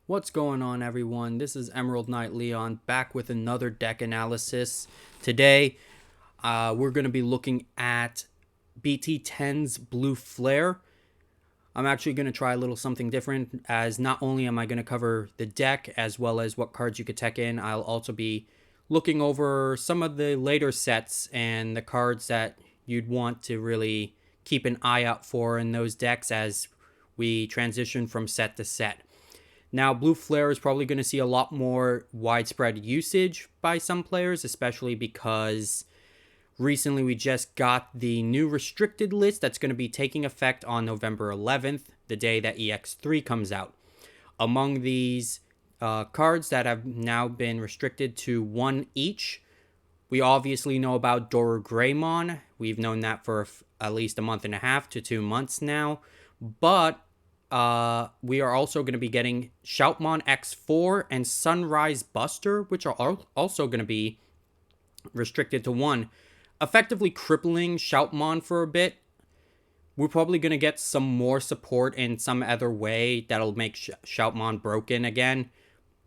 What's going on, everyone? This is Emerald Knight Leon back with another deck analysis. Today, we're going to be looking at BT-10's Blue Flare. I'm actually going to try a little something different, as not only am I going to cover the deck as well as what cards you could tech in, I'll also be looking over some of the later sets and the cards that you'd want to really keep an eye out for in those decks as we transition from set to set. Now, Blue Flare is probably going to see a lot more widespread usage by some players, especially because recently we just got the new restricted list that's going to be taking effect on November 11th, the day that EX3 comes out. Among these cards that have now been restricted to one each, we obviously know about Greymon. We've known that for at least a month and a half to 2 months now. But we are also going to be getting Shoutmon X4 and Sunrise Buster, which are also going to be restricted to one, effectively crippling Shoutmon for a bit. We're probably going to get some more support in some other way that'll make Shoutmon broken again.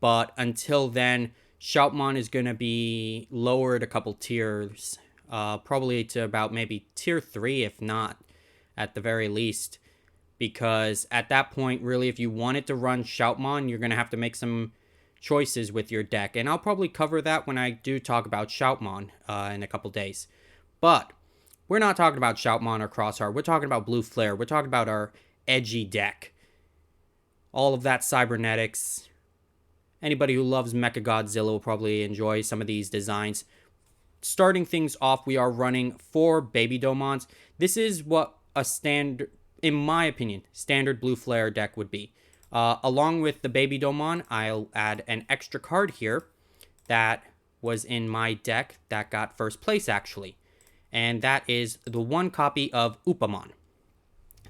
But until then, Shoutmon is going to be lowered a couple tiers, probably to about maybe tier 3, if not at the very least. Because at that point, really, if you wanted to run Shoutmon, you're going to have to make some choices with your deck. And I'll probably cover that when I do talk about Shoutmon in a couple days. But we're not talking about Shoutmon or Crossheart. We're talking about Blue Flare. We're talking about our edgy deck. All of that cybernetics. Anybody who loves Mechagodzilla will probably enjoy some of these designs. Starting things off, we are running 4 Baby Domons. This is what a standard, in my opinion, standard Blue Flare deck would be. Along with the Baby Domon, I'll add an extra card here that was in my deck that got first place, actually. And that is the 1 copy of Upamon.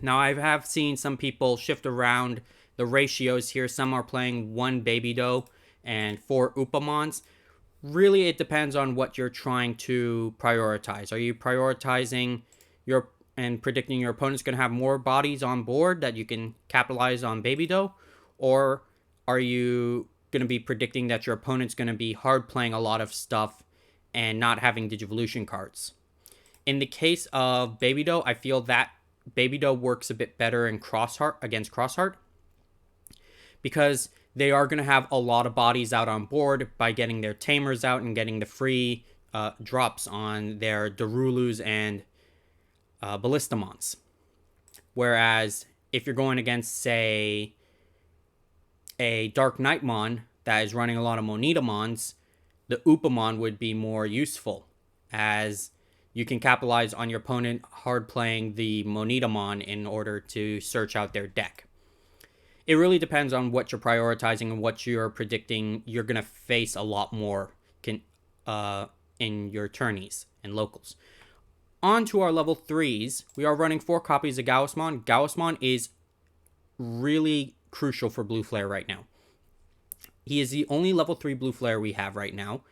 Now, I have seen some people shift around the ratios here. Some are playing 1 Baby Do and 4 Upamons. Really, it depends on what you're trying to prioritize. Are you prioritizing and predicting your opponent's going to have more bodies on board that you can capitalize on Baby Do? Or are you going to be predicting that your opponent's going to be hard playing a lot of stuff and not having Digivolution cards? In the case of Baby Do, I feel that Baby Do works a bit better in against Crossheart, because they are going to have a lot of bodies out on board by getting their Tamers out and getting the free drops on their Darulus and Ballistamons. Whereas if you're going against, say, a Dark Knightmon that is running a lot of Monitamons, the Upamon would be more useful, as you can capitalize on your opponent hard playing the Monitamon in order to search out their deck. It really depends on what you're prioritizing and what you're predicting you're going to face a lot more in your tourneys and locals. On to our level 3s, we are running 4 copies of Gaussmon. Gaussmon is really crucial for Blue Flare right now. He is the only level 3 Blue Flare we have right now.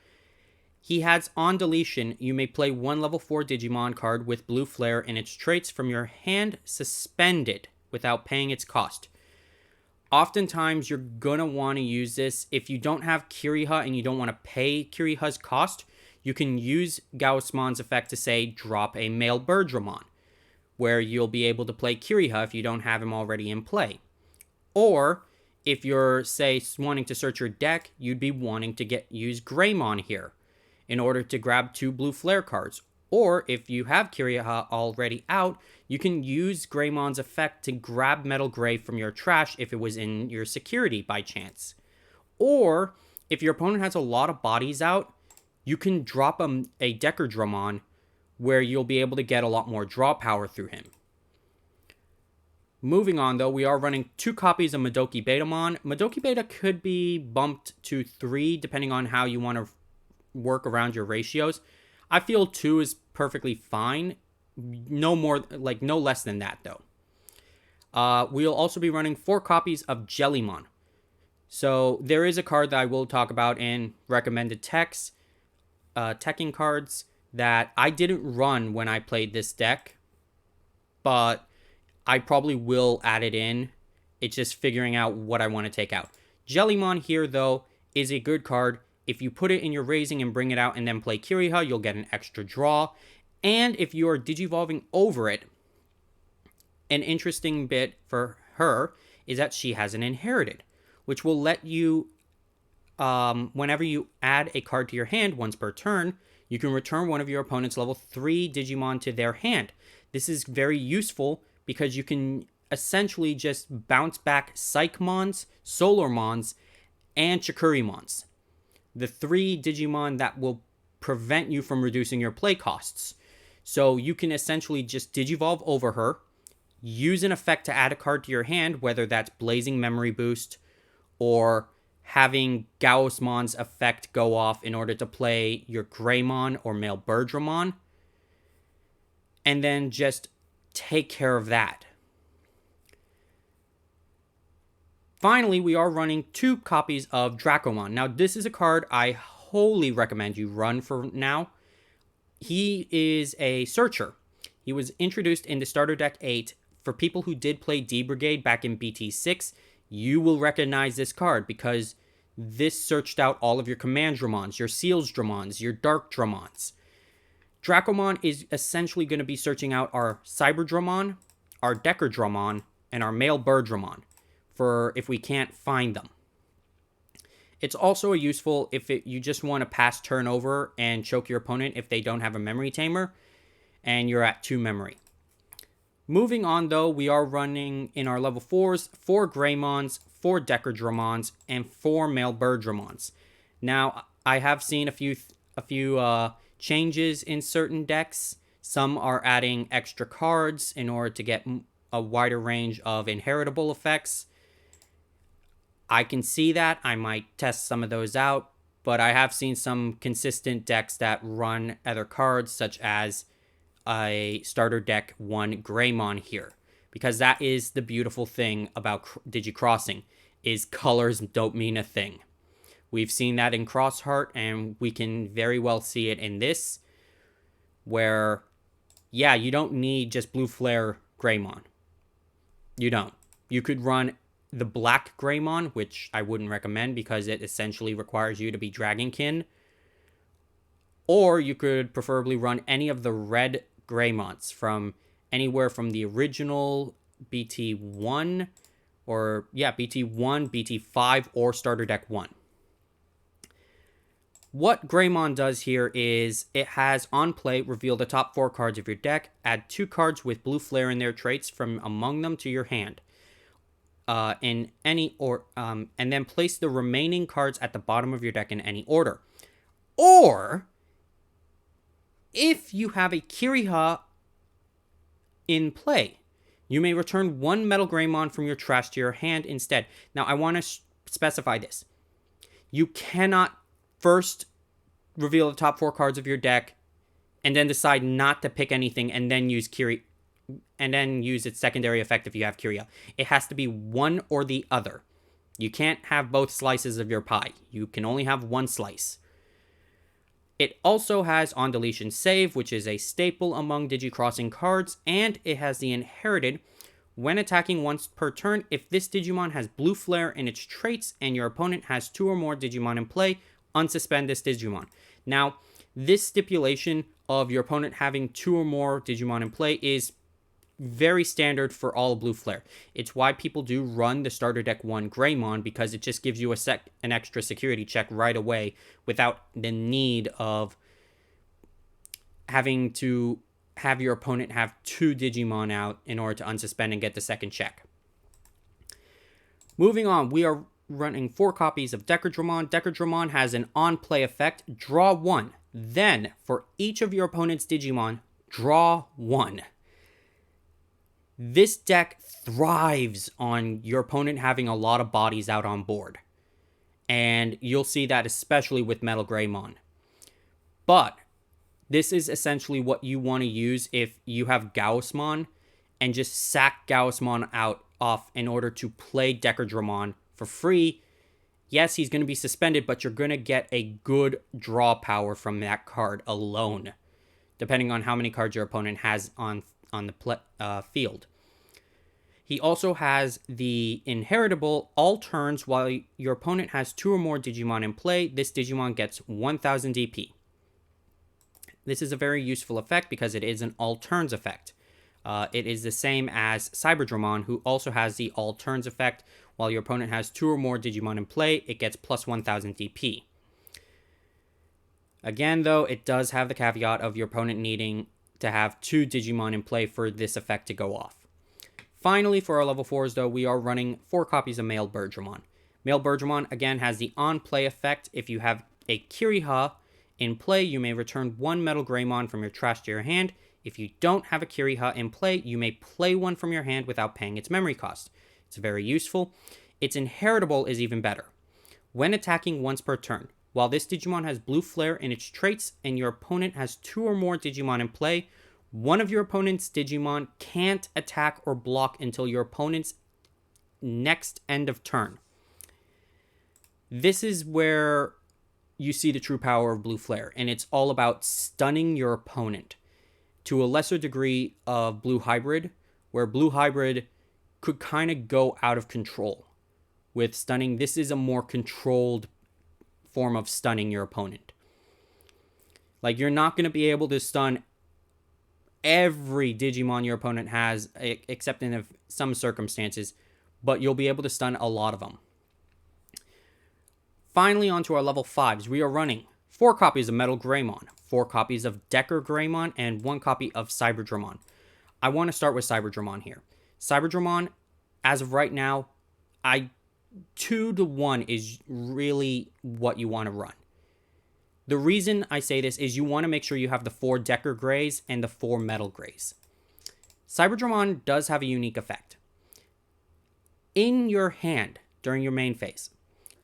He has on deletion, you may play 1 level 4 Digimon card with Blue Flare and its traits from your hand suspended without paying its cost. Oftentimes, you're going to want to use this. If you don't have Kiriha and you don't want to pay Kiriha's cost, you can use Gaussmon's effect to, say, drop a male Birdramon, where you'll be able to play Kiriha if you don't have him already in play. Or, if you're, say, wanting to search your deck, you'd be wanting to use Greymon here in order to grab 2 Blue Flare cards. Or, if you have Kiriha already out, you can use Greymon's effect to grab Metal Gray from your trash if it was in your security by chance. Or, if your opponent has a lot of bodies out, you can drop a Decker Dramon where you'll be able to get a lot more draw power through him. Moving on, though, we are running 2 copies of Madoki Betamon. Madoki Beta could be bumped to 3 depending on how you want to work around your ratios. I feel 2 is perfectly fine. No less than that, though. We'll also be running 4 copies of Jellymon. So there is a card that I will talk about in recommended techs, teching cards that I didn't run when I played this deck, but I probably will add it in. It's just figuring out what I want to take out. Jellymon here, though, is a good card. If you put it in your raising and bring it out and then play Kiriha, you'll get an extra draw. And if you are digivolving over it, an interesting bit for her is that she has an inherited, which will let you, whenever you add a card to your hand once per turn, you can return one of your opponent's level 3 Digimon to their hand. This is very useful because you can essentially just bounce back Psychmons, Solarmons, and Chikurimons. The 3 Digimon that will prevent you from reducing your play costs. So you can essentially just Digivolve over her, use an effect to add a card to your hand, whether that's Blazing Memory Boost or having Gaussmon's effect go off in order to play your Greymon or male Birdramon, and then just take care of that. Finally, we are running 2 copies of Dracomon. Now, this is a card I wholly recommend you run for now. He is a searcher. He was introduced in the starter deck 8. For people who did play D-Brigade back in BT-6, you will recognize this card because this searched out all of your Command Dramons, your Seals Dramons, your Dark Dramons. Dracomon is essentially going to be searching out our Cyber Dramon, our Decker Dramon, and our male Birdramon for if we can't find them. It's also useful if you just want to pass turnover and choke your opponent if they don't have a memory tamer and you're at 2 memory. Moving on, though, we are running in our level 4s 4 Greymons, 4 Decker Dramons, and 4 male Birdramons. Now, I have seen a few changes in certain decks. Some are adding extra cards in order to get a wider range of inheritable effects. I can see that. I might test some of those out, but I have seen some consistent decks that run other cards, such as a starter deck 1 Greymon here, because that is the beautiful thing about Digicrossing, is colors don't mean a thing. We've seen that in Crossheart, and we can very well see it in this, where, yeah, you don't need just Blue Flare Greymon. You don't. You could run the Black Greymon, which I wouldn't recommend because it essentially requires you to be Dragonkin, or you could preferably run any of the red Greymons from anywhere from the original BT-1 BT-1, BT-5, or starter deck 1. What Greymon does here is it has on play, reveal the top 4 cards of your deck, add 2 cards with Blue Flare in their traits from among them to your hand. And then place the remaining cards at the bottom of your deck in any order. Or if you have a Kiriha in play, you may return 1 Metal Greymon from your trash to your hand instead. Now, I want to specify this. You cannot first reveal the top 4 cards of your deck and then decide not to pick anything and then use its secondary effect if you have Kiriha. It has to be one or the other. You can't have both slices of your pie. You can only have one slice. It also has On Deletion Save, which is a staple among Digicrossing cards, and it has the inherited. When attacking once per turn, if this Digimon has Blue Flare in its traits and your opponent has 2 or more Digimon in play, unsuspend this Digimon. Now, this stipulation of your opponent having 2 or more Digimon in play is very standard for all Blue Flare. It's why people do run the starter deck 1 Greymon, because it just gives you an extra security check right away without the need of having to have your opponent have 2 Digimon out in order to unsuspend and get the second check. Moving on, we are running 4 copies of Decker Dramon. Decker Dramon has an on-play effect, draw 1. Then, for each of your opponent's Digimon, draw 1. This deck thrives on your opponent having a lot of bodies out on board. And you'll see that especially with Metal Greymon. But this is essentially what you want to use if you have Gaussmon, and just sack Gaussmon off in order to play Decker Dramon for free. Yes, he's going to be suspended, but you're going to get a good draw power from that card alone, depending on how many cards your opponent has on the field. He also has the inheritable all turns while your opponent has 2 or more Digimon in play. This Digimon gets 1000 DP. This is a very useful effect because it is an all turns effect. It is the same as Cyberdramon, who also has the all turns effect. While your opponent has 2 or more Digimon in play, it gets plus 1000 DP. Again, though, it does have the caveat of your opponent needing to have 2 Digimon in play for this effect to go off. Finally, for our level 4s, though, we are running 4 copies of Male Birdramon. Male Birdramon, again, has the on-play effect. If you have a Kiriha in play, you may return 1 Metal Greymon from your trash to your hand. If you don't have a Kiriha in play, you may play one from your hand without paying its memory cost. It's very useful. Its inheritable is even better. When attacking once per turn, while this Digimon has Blue Flare in its traits and your opponent has 2 or more Digimon in play, one of your opponent's Digimon can't attack or block until your opponent's next end of turn. This is where you see the true power of Blue Flare, and it's all about stunning your opponent. To a lesser degree of Blue Hybrid, where Blue Hybrid could kind of go out of control. With stunning, this is a more controlled form of stunning your opponent. Like, you're not going to be able to stun every Digimon your opponent has, except in some circumstances, but you'll be able to stun a lot of them. Finally, on to our level 5s. We are running 4 copies of Metal Greymon, 4 copies of Decker Greymon, and 1 copy of Cyberdramon. I want to start with Cyberdramon here. Cyberdramon, as of right now, 2-to-1 is really what you want to run. The reason I say this is you want to make sure you have the 4 Decker Greys and the 4 Metal Greys. Cyberdramon does have a unique effect. In your hand, during your main phase,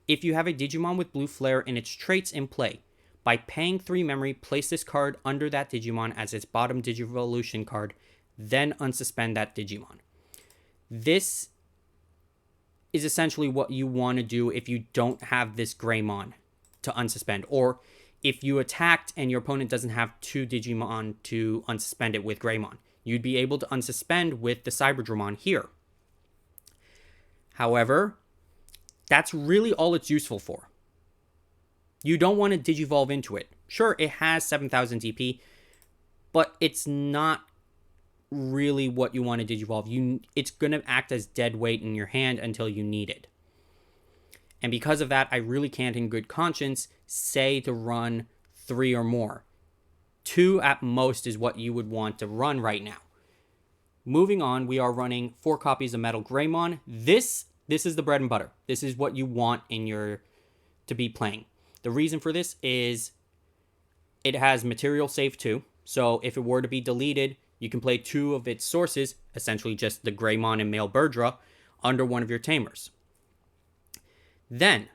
if you have a Digimon with Blue Flare in its traits in play, by paying 3 memory, place this card under that Digimon as its bottom Digivolution card, then unsuspend that Digimon. This is essentially what you want to do if you don't have this Greymon to unsuspend, or if you attacked and your opponent doesn't have 2 Digimon to unsuspend it with Greymon. You'd be able to unsuspend with the Cyberdramon here. However, that's really all it's useful for. You don't want to Digivolve into it. Sure, it has 7000 DP, but it's not really what you want to Digivolve. It's going to act as dead weight in your hand until you need it. And because of that, I really can't in good conscience say to run 3 or more. 2 at most is what you would want to run right now. Moving on, we are running 4 copies of Metal Greymon. This is the bread and butter. This is what you want to be playing. The reason for this is it has material save too. So if it were to be deleted, you can play 2 of its sources, essentially just the Greymon and Male Birdra, under one of your tamers. Then,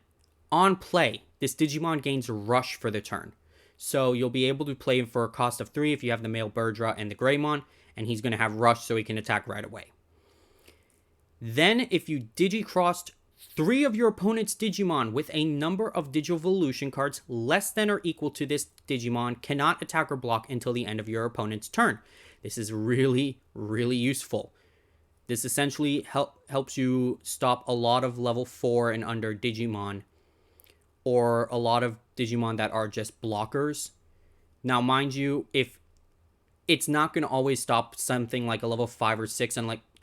on play, this Digimon gains Rush for the turn. So you'll be able to play him for a cost of 3 if you have the Male Birdra and the Greymon, and he's going to have Rush so he can attack right away. Then, if you Digicrossed 3 of your opponent's Digimon with a number of Digivolution cards less than or equal to this Digimon cannot attack or block until the end of your opponent's turn. This is really, really useful. This essentially helps you stop a lot of level 4 and under Digimon, or a lot of Digimon that are just blockers. Now, mind you, if it's not going to always stop something like a level 5 or 6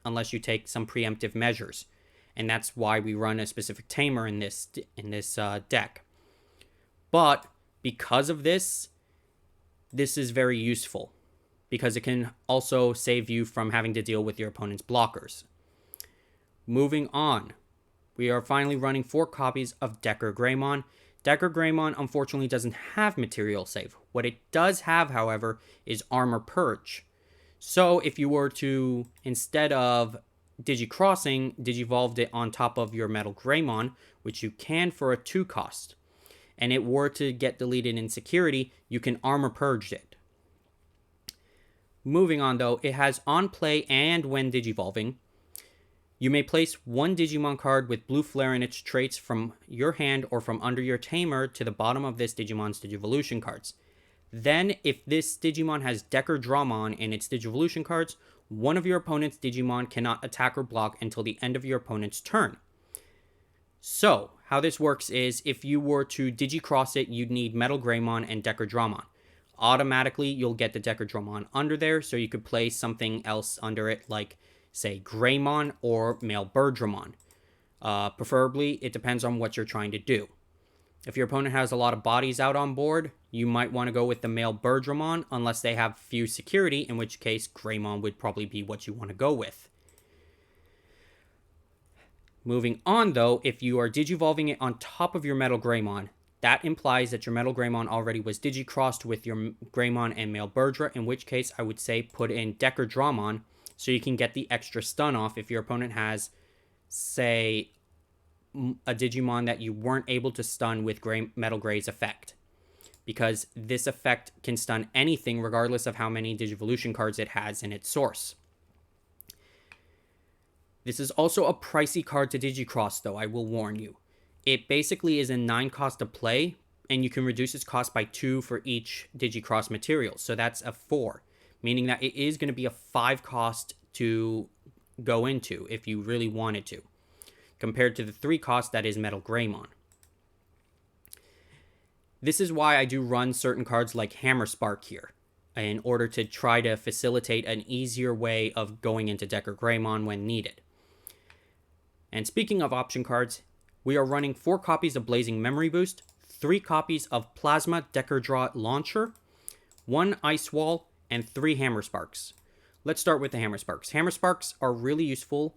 unless you take some preemptive measures. And that's why we run a specific tamer in this deck. But because of this is very useful, because it can also save you from having to deal with your opponent's blockers. Moving on, we are finally running 4 copies of Decker Greymon. Decker Greymon unfortunately doesn't have material save. What it does have, however, is Armor Purge. So if you were to, instead of Digicrossing, Digivolved it on top of your Metal Greymon, which you can for a 2 cost, and it were to get deleted in security, you can Armor Purge it. Moving on though, it has on play and when Digivolving, you may place 1 Digimon card with Blue Flare in its traits from your hand or from under your tamer to the bottom of this Digimon's Digivolution cards. Then, if this Digimon has Decker Dramon in its Digivolution cards, one of your opponent's Digimon cannot attack or block until the end of your opponent's turn. So, how this works is if you were to Digicross it, you'd need Metal Greymon and Decker Dramon. Automatically, you'll get the Decker Dramon under there, so you could play something else under it, like, say, Greymon or Male Birdramon. Preferably, it depends on what you're trying to do. If your opponent has a lot of bodies out on board, you might want to go with the Male Birdramon, unless they have few security, in which case Greymon would probably be what you want to go with. Moving on, though, if you are Digivolving it on top of your Metal Greymon, that implies that your Metal Greymon already was Digicrossed with your Greymon and Male Birdra, in which case I would say put in Decker Dramon so you can get the extra stun off if your opponent has, say, a Digimon that you weren't able to stun with Metal Grey's effect. Because this effect can stun anything regardless of how many Digivolution cards it has in its source. This is also a pricey card to Digicross, though, I will warn you. It basically is a 9 cost to play, and you can reduce its cost by 2 for each Digicross material. So that's a 4, meaning that it is going to be a 5 cost to go into if you really wanted to, compared to the 3 cost that is Metal Greymon. This is why I do run certain cards like Hammer Spark here, in order to try to facilitate an easier way of going into Decker Greymon when needed. And speaking of option cards, we are running 4 copies of Blazing Memory Boost, 3 copies of Plasma Decker Draw Launcher, 1 Ice Wall, and 3 Hammer Sparks. Let's start with the Hammer Sparks. Hammer Sparks are really useful,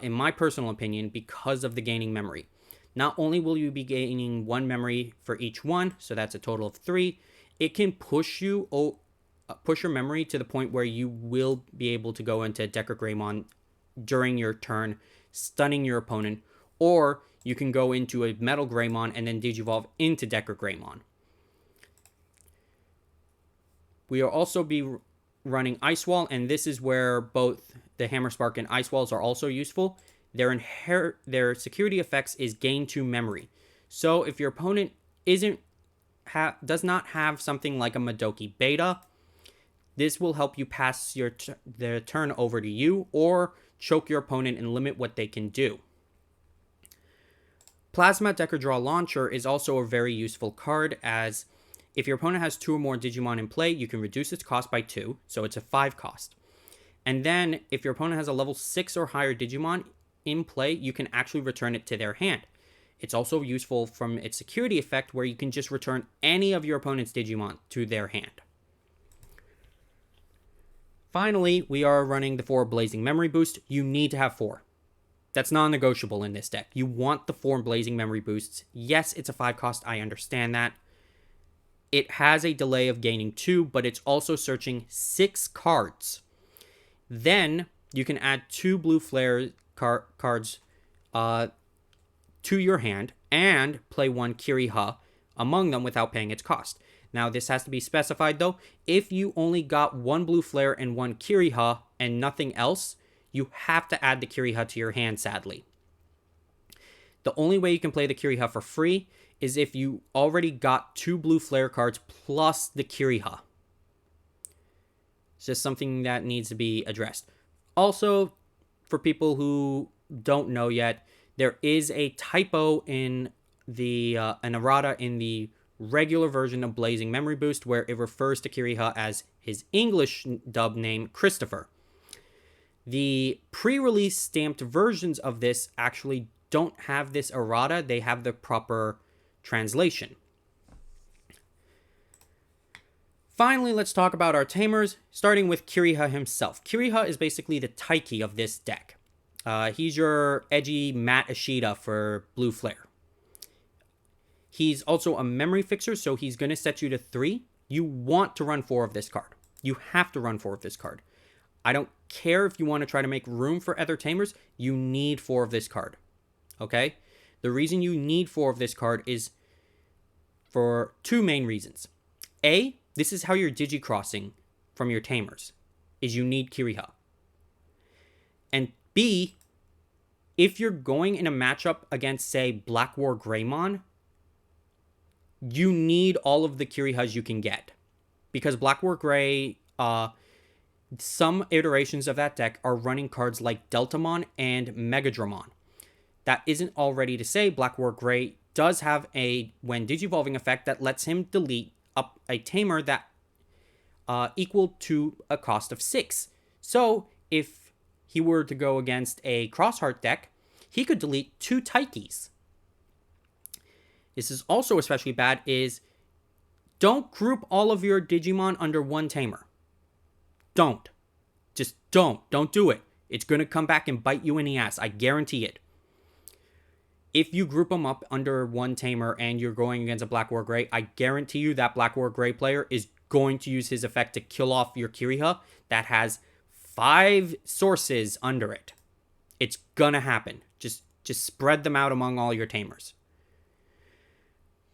in my personal opinion, because of the gaining memory. Not only will you be gaining 1 memory for each one, so that's a total of 3, it can push your memory to the point where you will be able to go into Decker Greymon during your turn, stunning your opponent, or you can go into a Metal Greymon and then Digivolve into Decker Greymon. We will also be running Ice Wall, and this is where both the Hammer Spark and Ice Walls are also useful. Their security effects is gain 2 memory. So if your opponent does not have something like a Madoki Beta, this will help you pass their turn over to you, or choke your opponent and limit what they can do. Plasma Decker Draw Launcher is also a very useful card, as if your opponent has 2 or more Digimon in play, you can reduce its cost by 2, so it's a 5 cost. And then, if your opponent has a level 6 or higher Digimon in play, you can actually return it to their hand. It's also useful from its security effect, where you can just return any of your opponent's Digimon to their hand. Finally, we are running the 4 Blazing Memory Boost. You need to have 4. That's non-negotiable in this deck. You want the 4 Blazing Memory Boosts. Yes, it's a 5 cost, I understand that. It has a delay of gaining 2, but it's also searching 6 cards. Then, you can add 2 Blue Flare cards to your hand, and play 1 Kiriha among them without paying its cost. Now, this has to be specified, though. If you only got 1 Blue Flare and 1 Kiriha and nothing else, you have to add the Kiriha to your hand, sadly. The only way you can play the Kiriha for free is if you already got 2 Blue Flare cards plus the Kiriha. It's just something that needs to be addressed. Also, for people who don't know yet, there is a typo in an errata in the regular version of Blazing Memory Boost, where it refers to Kiriha as his English dub name, Christopher. The pre-release stamped versions of this actually don't have this errata. They have the proper translation. Finally, let's talk about our tamers, starting with Kiriha himself. Kiriha is basically the Taiki of this deck. He's your edgy Matt Ishida for Blue Flare. He's also a memory fixer, so he's going to set you to 3. You want to run 4 of this card. You have to run 4 of this card. I don't care if you want to try to make room for other tamers, you need 4 of this card. Okay? The reason you need 4 of this card is for 2 main reasons. A, this is how you're digicrossing from your tamers, is you need Kiriha. And B, if you're going in a matchup against, say, Black War Greymon, you need all of the Kirihas you can get. Because Black War Grey Some iterations of that deck are running cards like Deltamon and Megadramon. That isn't already to say Black War Gray does have a when digivolving effect that lets him delete up a tamer that equal to a cost of 6. So if he were to go against a Crossheart deck, he could delete 2 Taikis. This is also especially bad is don't group all of your Digimon under one tamer. Don't. Just don't. Don't do it. It's going to come back and bite you in the ass. I guarantee it. If you group them up under one tamer and you're going against a Black War Gray, I guarantee you that Black War Gray player is going to use his effect to kill off your Kiriha that has 5 sources under it. It's gonna happen. Just spread them out among all your tamers.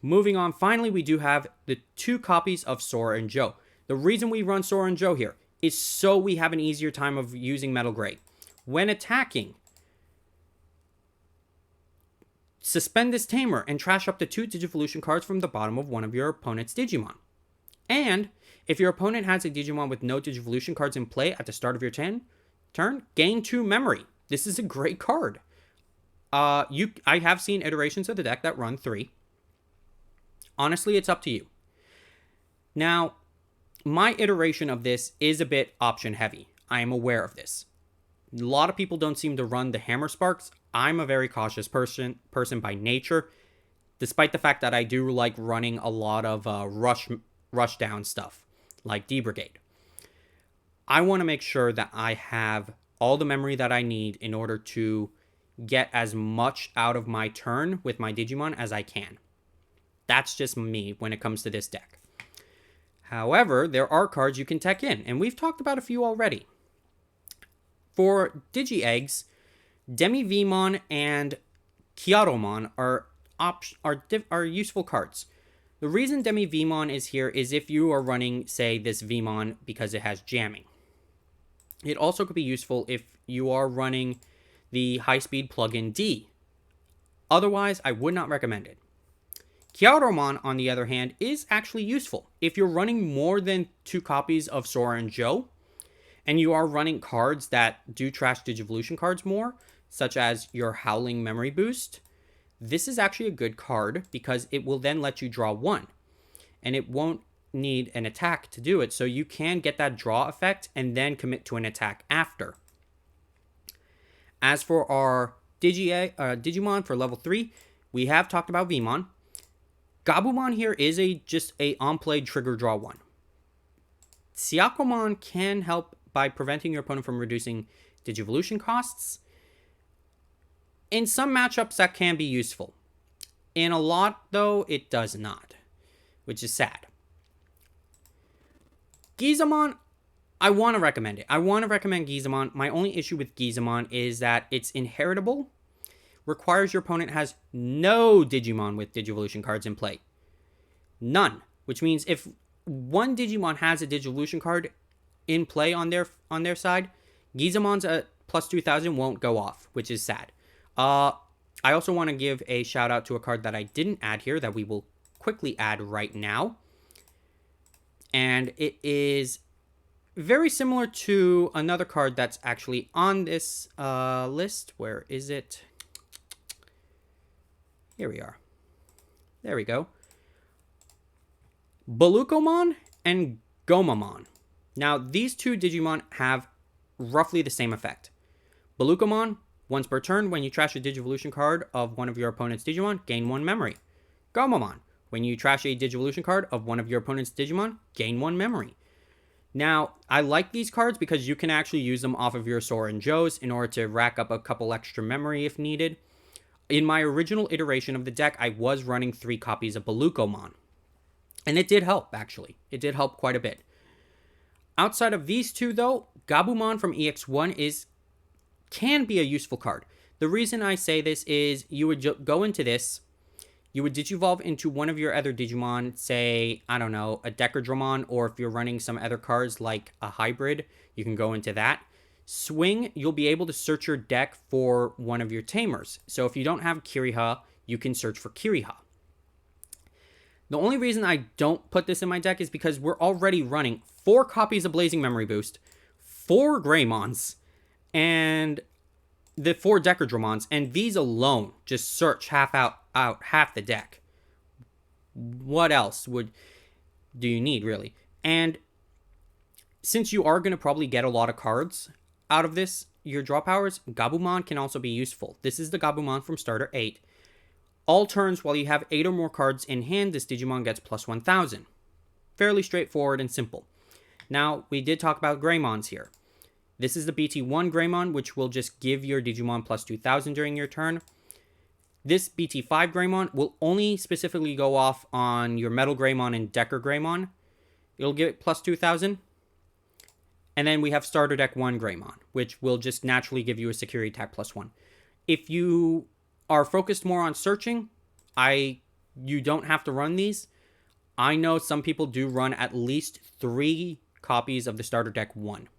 Moving on, finally, we do have the 2 copies of Sora and Joe. The reason we run Sora and Joe here is so we have an easier time of using Metal Gray. When attacking, suspend this tamer and trash up to 2 Digivolution cards from the bottom of one of your opponent's Digimon. And if your opponent has a Digimon with no Digivolution cards in play at the start of your turn, gain 2 memory. This is a great card. I have seen iterations of the deck that run 3. Honestly, it's up to you. Now, my iteration of this is a bit option heavy. I am aware of this. A lot of people don't seem to run the Hammer Sparks. I'm a very cautious person by nature, despite the fact that I do like running a lot of rush down stuff, like D-Brigade. I want to make sure that I have all the memory that I need in order to get as much out of my turn with my Digimon as I can. That's just me when it comes to this deck. However, there are cards you can tech in, and we've talked about a few already. For Digi-Eggs, Demi-Vmon and Kiaromon are useful cards. The reason Demi-Vmon is here is if you are running, say, this Vmon because it has jamming. It also could be useful if you are running the high-speed plugin D. Otherwise, I would not recommend it. Kiaromon, on the other hand, is actually useful. If you're running more than 2 copies of Sora and Joe, and you are running cards that do trash Digivolution cards more, such as your Howling Memory Boost, this is actually a good card because it will then let you draw 1. And it won't need an attack to do it, so you can get that draw effect and then commit to an attack after. As for our Digimon for level 3, we have talked about Vmon. Gabumon here is just a on-play trigger draw 1. Syakomon can help by preventing your opponent from reducing Digivolution costs. In some matchups, that can be useful. In a lot, though, it does not, which is sad. Gizamon, I want to recommend it. I want to recommend Gizamon. My only issue with Gizamon is that it's inheritable, requires your opponent has no Digimon with Digivolution cards in play. None. Which means if one Digimon has a Digivolution card in play on their side, Gizamon's plus 2000 won't go off, which is sad. I also want to give a shout out to a card that I didn't add here that we will quickly add right now. And it is very similar to another card that's actually on this list. Where is it? Here we are. There we go. Balukomon and Gomamon. Now, these 2 Digimon have roughly the same effect. Balukomon, once per turn, when you trash a Digivolution card of one of your opponent's Digimon, gain 1 memory. Gomamon, when you trash a Digivolution card of one of your opponent's Digimon, gain 1 memory. Now, I like these cards because you can actually use them off of your Sora and Joes in order to rack up a couple extra memory if needed. In my original iteration of the deck, I was running 3 copies of Balukomon. And it did help, actually. It did help quite a bit. Outside of these 2, though, Gabumon from EX1 can be a useful card. The reason I say this is you would go into this, you would Digivolve into one of your other Digimon, say, I don't know, a Decadramon, or if you're running some other cards like a hybrid, you can go into that. Swing, you'll be able to search your deck for one of your tamers. So if you don't have Kiriha, you can search for Kiriha. The only reason I don't put this in my deck is because we're already running 4 copies of Blazing Memory Boost, 4 Greymons and the 4 Decadramons, and these alone just search out half the deck. What else do you need, really? And since you are going to probably get a lot of cards out of this, your draw powers, Gabumon can also be useful. This is the Gabumon from Starter 8. All turns while you have 8 or more cards in hand, this Digimon gets plus 1000. Fairly straightforward and simple. Now, we did talk about Greymons here. This is the BT-10 Greymon, which will just give your Digimon plus 2000 during your turn. This BT-5 Greymon will only specifically go off on your Metal Greymon and Decker Greymon. It'll give it plus 2000. And then we have Starter Deck 1 Greymon, which will just naturally give you a security attack plus 1. If you are focused more on searching, you don't have to run these. I know some people do run at least 3 copies of the Starter Deck 1.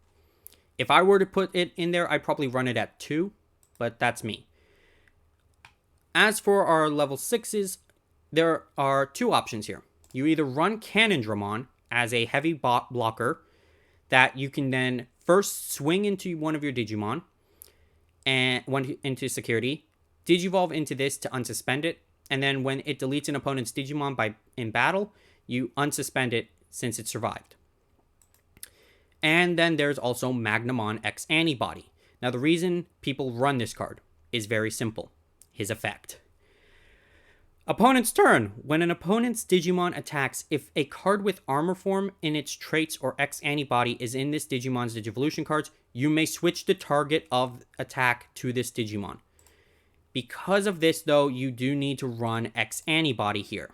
If I were to put it in there, I'd probably run it at 2, but that's me. As for our level 6s, there are 2 options here. You either run Cannondramon as a heavy blocker that you can then first swing into one of your Digimon and into security, Digivolve into this to unsuspend it, and then when it deletes an opponent's Digimon in battle, you unsuspend it since it survived. And then there's also Magnamon X Antibody. Now the reason people run this card is very simple. His effect. Opponent's turn. When an opponent's Digimon attacks, if a card with armor form in its traits or X Antibody is in this Digimon's Digivolution cards, you may switch the target of attack to this Digimon. Because of this, though, you do need to run X Antibody here.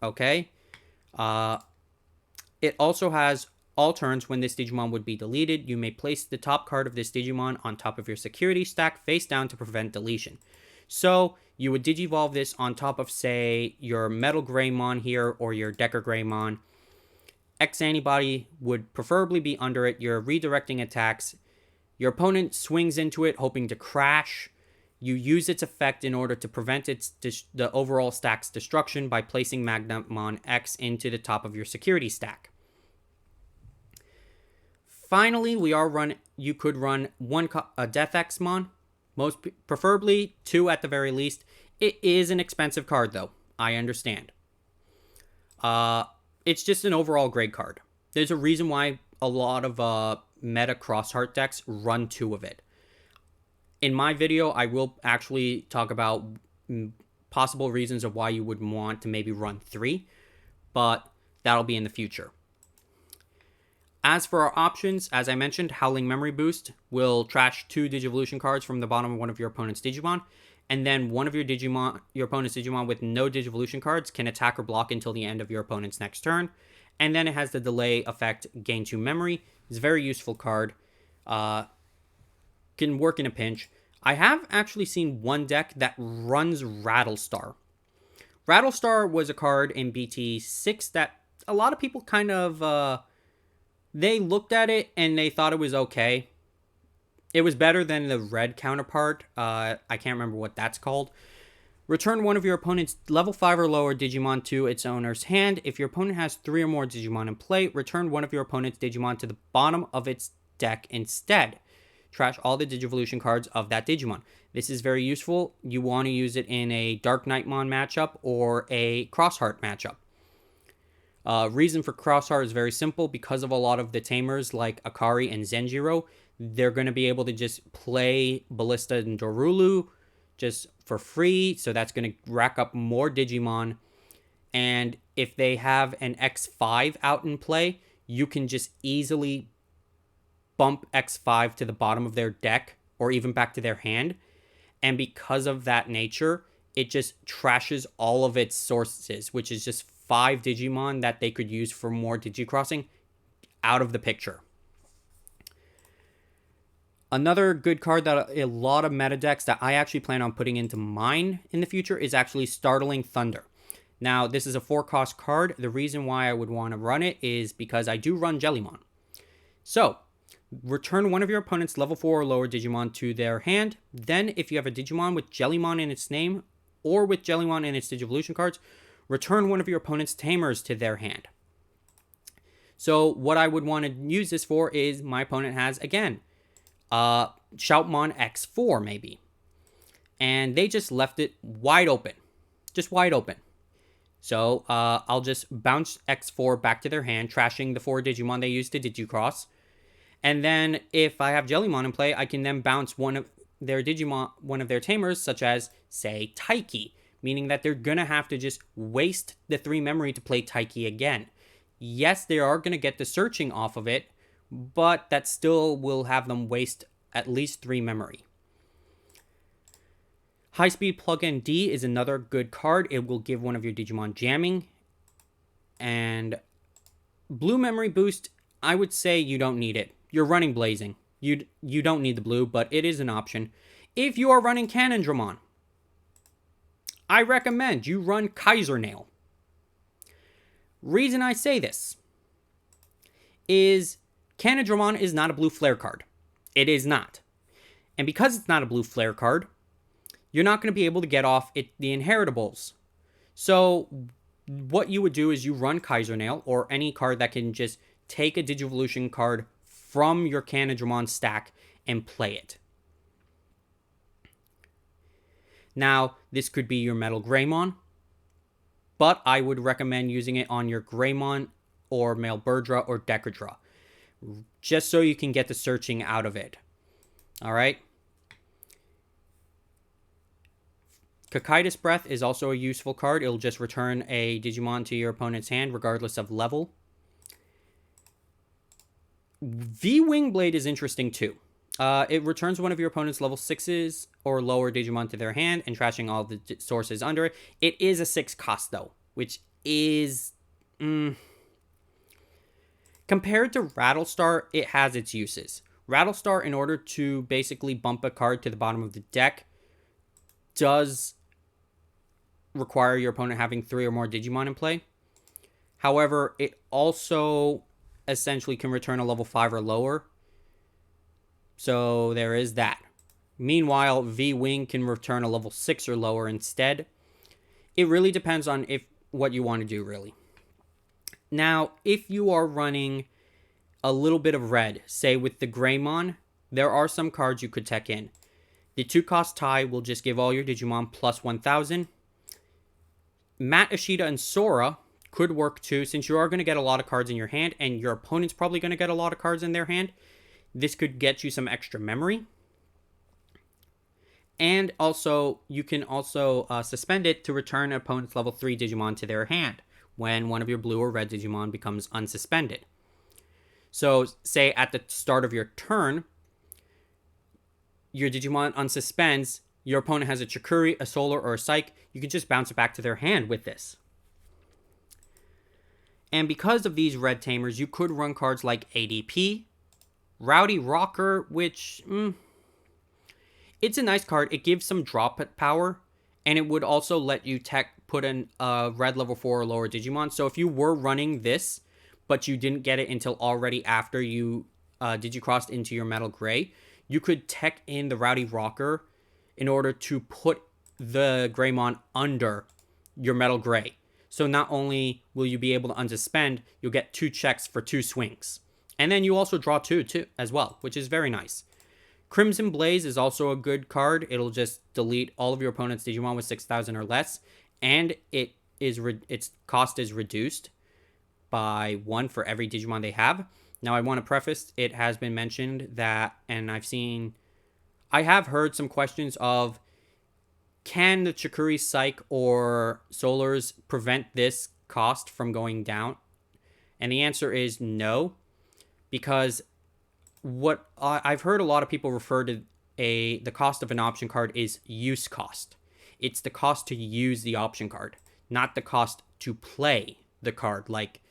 Okay? It also has all turns when this Digimon would be deleted. You may place the top card of this Digimon on top of your security stack face down to prevent deletion. So you would Digivolve this on top of, say, your Metal Greymon here or your Decker Greymon. X Antibody would preferably be under it. You're redirecting attacks. Your opponent swings into it hoping to crash. You use its effect in order to prevent the overall stack's destruction by placing Magnamon X into the top of your security stack. Finally, you could run a Death Xmon. Preferably 2 at the very least. It is an expensive card, though. I understand. It's just an overall great card. There's a reason why a lot of meta Crossheart decks run 2 of it. In my video, I will actually talk about possible reasons of why you would want to maybe run 3, but that'll be in the future. As for our options, as I mentioned, Howling Memory Boost will trash 2 Digivolution cards from the bottom of one of your opponent's Digimon, and then one of your opponent's Digimon with no Digivolution cards can attack or block until the end of your opponent's next turn. And then it has the delay effect, gain 2 memory. It's a very useful card. Can work in a pinch. I have actually seen one deck that runs Rattlestar. Rattlestar was a card in BT-6 that a lot of people kind of... they looked at it and they thought it was okay. It was better than the red counterpart. I can't remember what that's called. Return one of your opponent's level 5 or lower Digimon to its owner's hand. If your opponent has 3 or more Digimon in play, return one of your opponent's Digimon to the bottom of its deck instead. Trash all the Digivolution cards of that Digimon. This is very useful. You want to use it in a Dark Knightmon matchup or a Crossheart matchup. Reason for Crossheart is very simple. Because of a lot of the tamers like Akari and Zenjiro, they're going to be able to just play Ballista and Dorulu just for free. So that's going to rack up more Digimon. And if they have an X5 out in play, you can just easily bump X5 to the bottom of their deck or even back to their hand. And because of that nature, it just trashes all of its sources, which is just 5 Digimon that they could use for more Digicrossing out of the picture. Another good card that a lot of meta decks that I actually plan on putting into mine in the future is actually Startling Thunder. Now, this is a 4-cost card. The reason why I would want to run it is because I do run Jellymon. So, return one of your opponent's level 4 or lower Digimon to their hand. Then, if you have a Digimon with Jellymon in its name or with Jellymon in its Digivolution cards, return one of your opponent's Tamers to their hand. So what I would want to use this for is my opponent has, again, Shoutmon X4 maybe. And they just left it wide open. Just wide open. So I'll just bounce X4 back to their hand, trashing the 4 Digimon they used to Digicross. And then if I have Jellymon in play, I can then bounce one of their Digimon, one of their tamers, such as, say, Taiki. Meaning that they're going to have to just waste the 3 memory to play Taiki again. Yes, they are going to get the searching off of it, but that still will have them waste at least 3 memory. High Speed Plug-in D is another good card. It will give one of your Digimon jamming. And Blue Memory Boost, I would say you don't need it. You're running Blazing. You don't need the blue, but it is an option. If you are running Cannondramon, I recommend you run Kaiser Nail. Reason I say this is Cannondramon is not a blue flare card. It is not. And because it's not a blue flare card, you're not going to be able to get off the inheritables. So what you would do is you run Kaiser Nail or any card that can just take a Digivolution card from your Cannondramon stack and play it. Now, this could be your Metal Greymon, but I would recommend using it on your Greymon or Male Birdra or Decadra, just so you can get the searching out of it. Alright? Cocytus Breath is also a useful card. It'll just return a Digimon to your opponent's hand regardless of level. V-Wing Blade is interesting too. It returns one of your opponent's level 6s or lower Digimon to their hand and trashing all the sources under it. It is a 6 cost though, which is... Compared to Rattlestar, it has its uses. Rattlestar, in order to basically bump a card to the bottom of the deck, does require your opponent having 3 or more Digimon in play. However, it also essentially can return a level 5 or lower. So there is that. Meanwhile, V-Wing can return a level 6 or lower instead. It really depends on what you want to do, really. Now, if you are running a little bit of red, say with the Greymon, there are some cards you could tech in. The 2-cost tie will just give all your Digimon plus 1,000. Matt, Ashita, and Sora could work too, since you are going to get a lot of cards in your hand, and your opponent's probably going to get a lot of cards in their hand. This could get you some extra memory. And also, you can also suspend it to return an opponent's level 3 Digimon to their hand when one of your blue or red Digimon becomes unsuspended. So, say at the start of your turn, your Digimon unsuspends, your opponent has a Chikuri, a Solar, or a Psych, you can just bounce it back to their hand with this. And because of these red tamers, you could run cards like ADP, Rowdy Rocker, which, it's a nice card. It gives some drop power, and it would also let you put in a red level 4 or lower Digimon. So if you were running this, but you didn't get it until already after you Digicrossed into your Metal Gray, you could tech in the Rowdy Rocker in order to put the Greymon under your Metal Gray. So not only will you be able to unsuspend, you'll get 2 checks for 2 swings. And then you also draw 2 too, as well, which is very nice. Crimson Blaze is also a good card. It'll just delete all of your opponent's Digimon with 6,000 or less. And its cost is reduced by 1 for every Digimon they have. Now, I want to preface, it has been mentioned that, and I have heard some questions of, can the Chikuri, Psych, or Solars prevent this cost from going down? And the answer is no, because what I've heard a lot of people refer to the cost of an option card is use cost. It's the cost to use the option card, not the cost to play the card, like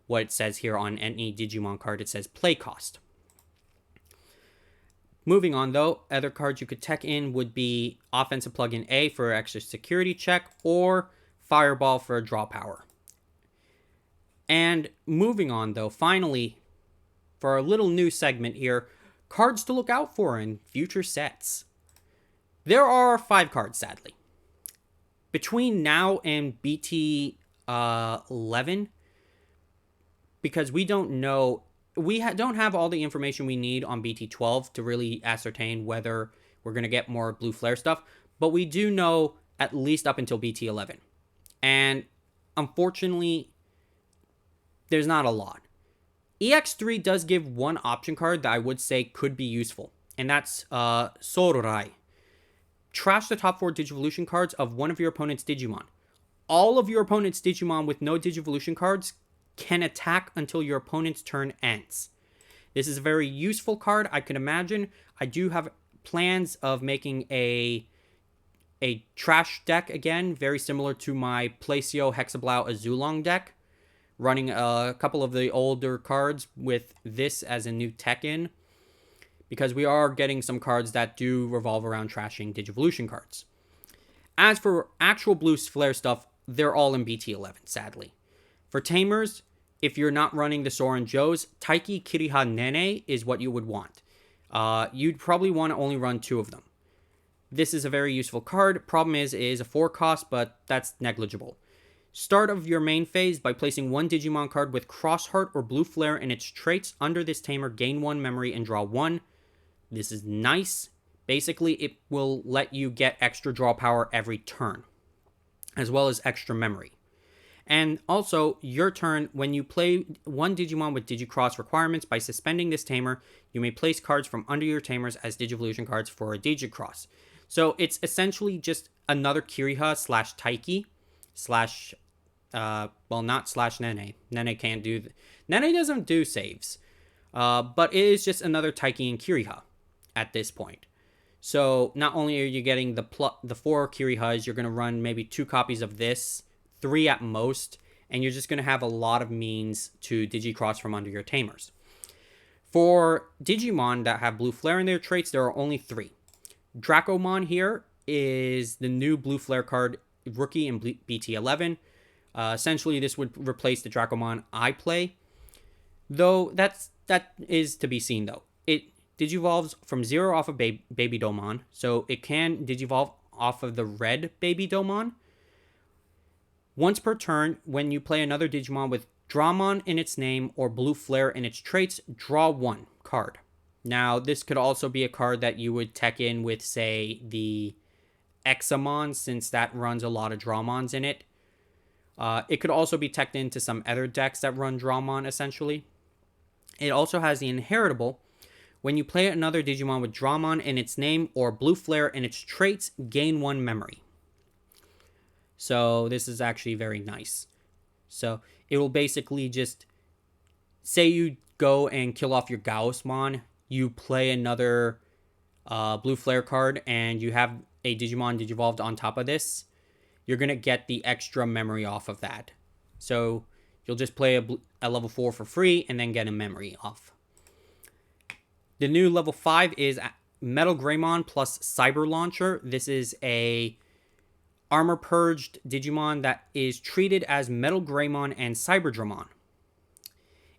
what it says here on any Digimon card. It says play cost. Moving on, though, other cards you could tech in would be Offensive Plug-in A for extra security check, or Fireball for a draw power. And moving on, though, finally, for our little new segment here, cards to look out for in future sets. There are 5 cards, sadly. Between now and BT-11, because we don't know, don't have all the information we need on BT-12 to really ascertain whether we're going to get more blue flare stuff, but we do know at least up until BT-11. And unfortunately, there's not a lot. EX3 does give one option card that I would say could be useful, and that's Sorurai. Trash the top 4 Digivolution cards of one of your opponent's Digimon. All of your opponent's Digimon with no Digivolution cards can attack until your opponent's turn ends. This is a very useful card, I can imagine. I do have plans of making a trash deck again, very similar to my Placio Hexablau Azulong deck, running a couple of the older cards with this as a new tech in, because we are getting some cards that do revolve around trashing Digivolution cards. As for actual blue flare stuff, they're all in BT-11, sadly. For Tamers, if you're not running the Soren Joes, Taiki Kiriha Nene is what you would want. You'd probably want to only run 2 of them. This is a very useful card. Problem is, it is a 4 cost, but that's negligible. Start of your main phase by placing 1 Digimon card with Crossheart or Blue Flare in its traits under this tamer, gain 1 memory and draw 1. This is nice. Basically, it will let you get extra draw power every turn, as well as extra memory. And also, your turn, when you play 1 Digimon with Digicross requirements, by suspending this tamer, you may place cards from under your tamers as Digivolution cards for a Digicross. So it's essentially just another Kiriha slash Taiki slash, not slash Nene. Nene can't do, Nene doesn't do saves. But it is just another Taiki and Kiriha at this point. So not only are you getting the 4 Kirihas, you're going to run maybe 2 copies of this, 3 at most, and you're just going to have a lot of means to Digicross from under your tamers. For Digimon that have Blue Flare in their traits, there are only 3. Dracomon here is the new Blue Flare card, rookie in BT-11. Essentially, this would replace the Dracomon I play, though that is to be seen, though. It Digivolves from 0 off of Baby Domon, so it can Digivolve off of the red Baby Domon. Once per turn, when you play another Digimon with Dramon in its name or Blue Flare in its traits, draw 1 card. Now, this could also be a card that you would tech in with, say, the Examon, since that runs a lot of Dramons in it. It could also be teched into some other decks that run Dramon, essentially. It also has the Inheritable. When you play another Digimon with Dramon in its name or Blue Flare in its traits, gain 1 memory. So this is actually very nice. So it will basically just, say you go and kill off your Gaussmon, you play another Blue Flare card, and you have a Digimon Digivolved on top of this, you're going to get the extra memory off of that. So you'll just play a level 4 for free and then get a memory off. The new level 5 is Metal Greymon plus Cyber Launcher. This is a Armor Purged Digimon that is treated as Metal Greymon and Cyberdramon.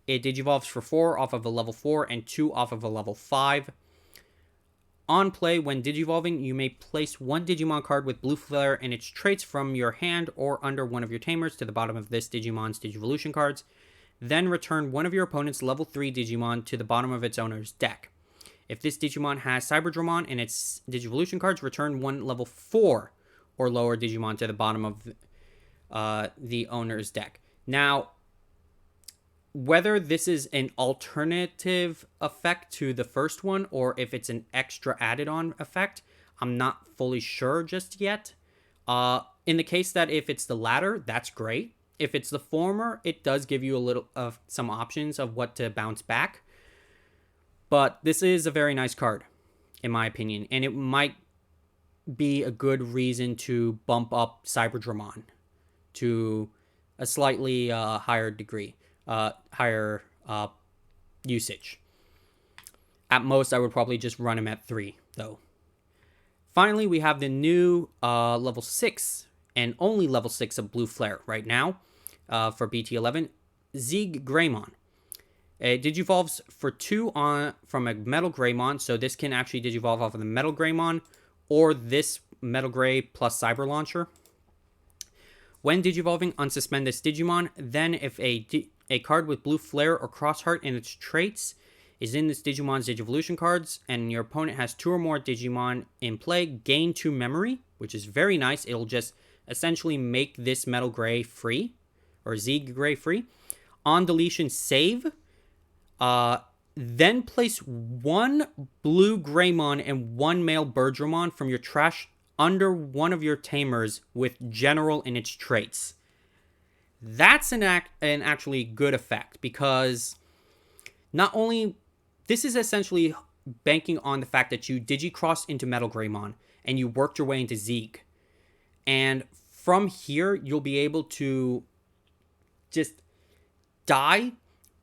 It Digivolves for 4 off of a level 4 and 2 off of a level 5. On play, when Digivolving, you may place 1 Digimon card with Blue Flare and its traits from your hand or under one of your tamers to the bottom of this Digimon's Digivolution cards. Then return one of your opponent's level 3 Digimon to the bottom of its owner's deck. If this Digimon has Cyberdramon in its Digivolution cards, return 1 level 4 or lower Digimon to the bottom of the owner's deck. Now, whether this is an alternative effect to the first one or if it's an extra added-on effect, I'm not fully sure just yet. In the case that if it's the latter, that's great. If it's the former, it does give you a little of some options of what to bounce back. But this is a very nice card, in my opinion, and it might be a good reason to bump up Cyberdramon to a slightly higher degree, higher usage. At most, I would probably just run him at 3, though. Finally, we have the new level 6 and only level 6 of Blue Flare right now for BT-11, Zieg Greymon. It Digivolves for 2 from a Metal Greymon, so this can actually Digivolve off of the Metal Greymon or this Metal Grey plus Cyber Launcher. When Digivolving, unsuspend this Digimon. Then if a A card with blue flare or crossheart in its traits is in this Digimon's Digivolution cards, and your opponent has 2 or more Digimon in play, gain 2 memory, which is very nice. It'll just essentially make this Metal Gray free, or Z Gray free. On deletion, save. Then place 1 blue Greymon and 1 male Birdramon from your trash under one of your tamers with general in its traits. That's an actually good effect, because not only this is essentially banking on the fact that you Digicrossed into Metal Greymon and you worked your way into Zeeg. And from here, you'll be able to just die,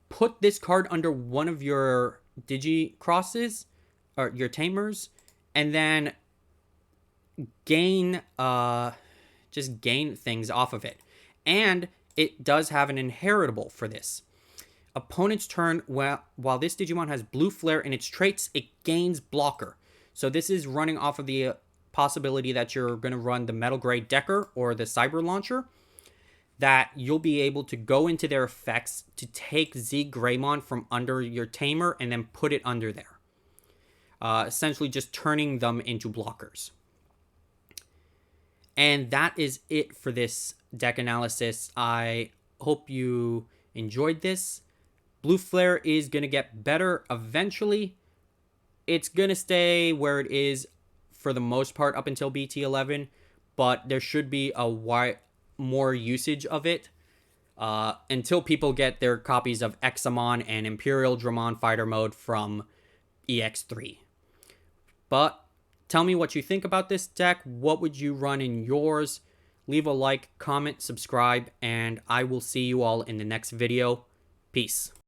put this card under one of your Digicrosses, or your tamers, and then gain, just gain things off of it. And it does have an inheritable for this. Opponent's turn, while this Digimon has blue flare in its traits, it gains blocker. So this is running off of the possibility that you're going to run the Metal Gray Decker or the Cyber Launcher, that you'll be able to go into their effects to take Z Greymon from under your tamer and then put it under there. Essentially just turning them into blockers. And that is it for this deck analysis. I hope you enjoyed this. Blue Flare is going to get better eventually. It's going to stay where it is for the most part up until BT-11, but there should be a more usage of it until people get their copies of Examon and Imperial Dramon Fighter Mode from EX3. But tell me what you think about this deck. What would you run in yours? Leave a like, comment, subscribe, and I will see you all in the next video. Peace.